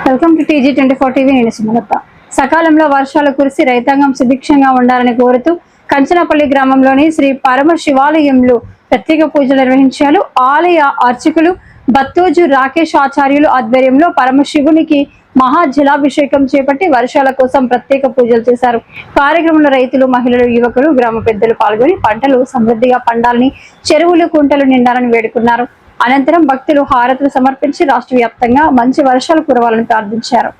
Welcome to TG24 TV. నేను సుమలత. సకాలంలో వర్షాలు కురిసి రైతాంగం సుభిక్షంగా ఉండాలని కోరుతూ కంచనపల్లి గ్రామంలోని శ్రీ పరమ శివాలయంలో ప్రత్యేక పూజలు నిర్వహించారు. ఆలయ అర్చకులు బత్తోజు రాకేష్ ఆచార్యులు ఆధ్వర్యంలో పరమశివునికి మహాజలాభిషేకం చేపట్టి వర్షాల కోసం ప్రత్యేక పూజలు చేశారు. కార్యక్రమంలో రైతులు, మహిళలు, యువకులు, గ్రామ పెద్దలు పాల్గొని పంటలు సమృద్ధిగా పండాలని, చెరువులు, కుంటలు నిండాలని వేడుకున్నారు. అనంతరం భక్తులు హారతులు సమర్పించి రాష్ట్ర వ్యాప్తంగా మంచి వర్షాలు కురవాలని ప్రార్థించారు.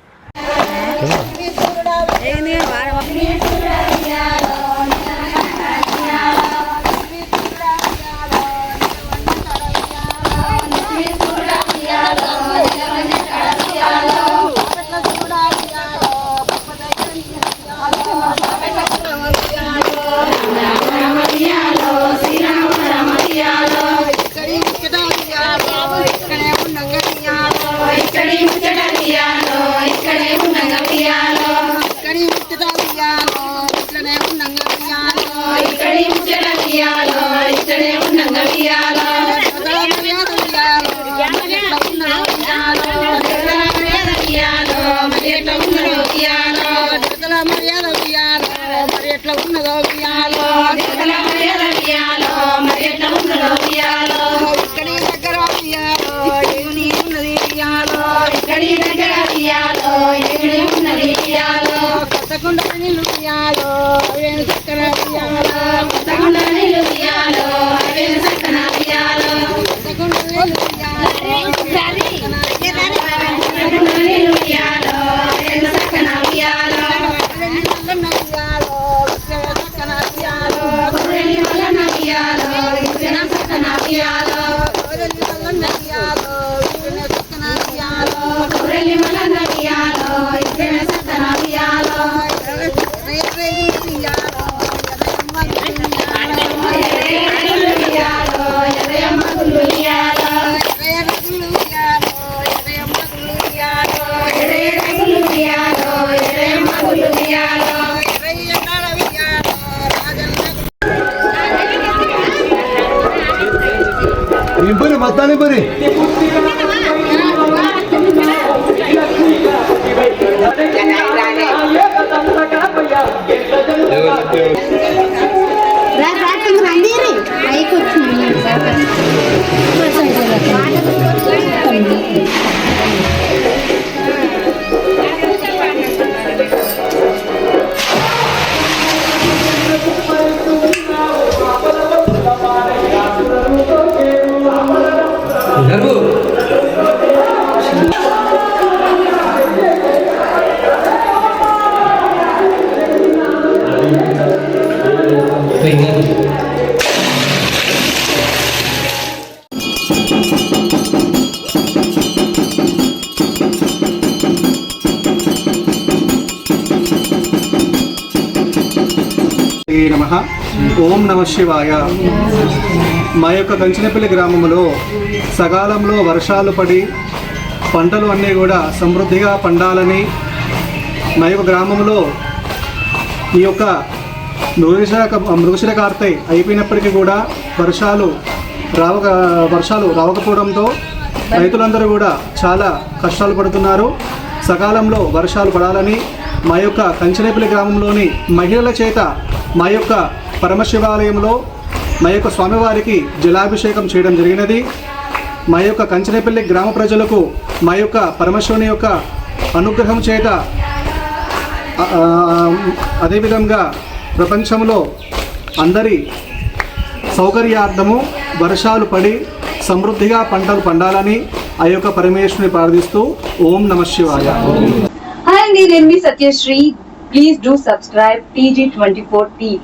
మతాని బరి నమః. ఓం నమ శివాయ. మా యొక్క కంచనపల్లి గ్రామంలో సకాలంలో వర్షాలు పడి పంటలు అన్నీ కూడా సమృద్ధిగా పండాలని, మా యొక్క గ్రామంలో ఈ యొక్క మృగశిర కార్తె అయిపోయినప్పటికీ కూడా వర్షాలు రావకపోవడంతో రైతులందరూ కూడా చాలా కష్టాలు పడుతున్నారు. సకాలంలో వర్షాలు పడాలని మా యొక్క కంచనపల్లి గ్రామంలోని మహిళల చేత మా యొక్క పరమశివాలయంలో మా యొక్క స్వామివారికి జలాభిషేకం చేయడం జరిగినది. మా యొక్క కంచనపల్లి గ్రామ ప్రజలకు మా యొక్క పరమశివుని యొక్క అనుగ్రహం చేత, అదేవిధంగా ప్రపంచంలో అందరి సౌకర్యార్థము వర్షాలు పడి సమృద్ధిగా పంటలు పండాలని ఆ యొక్క పరమేశ్వరుని ప్రార్థిస్తూ ఓం నమః శివాయ. Hi, నేను మీ Satyasri. Please do subscribe TG24 TV.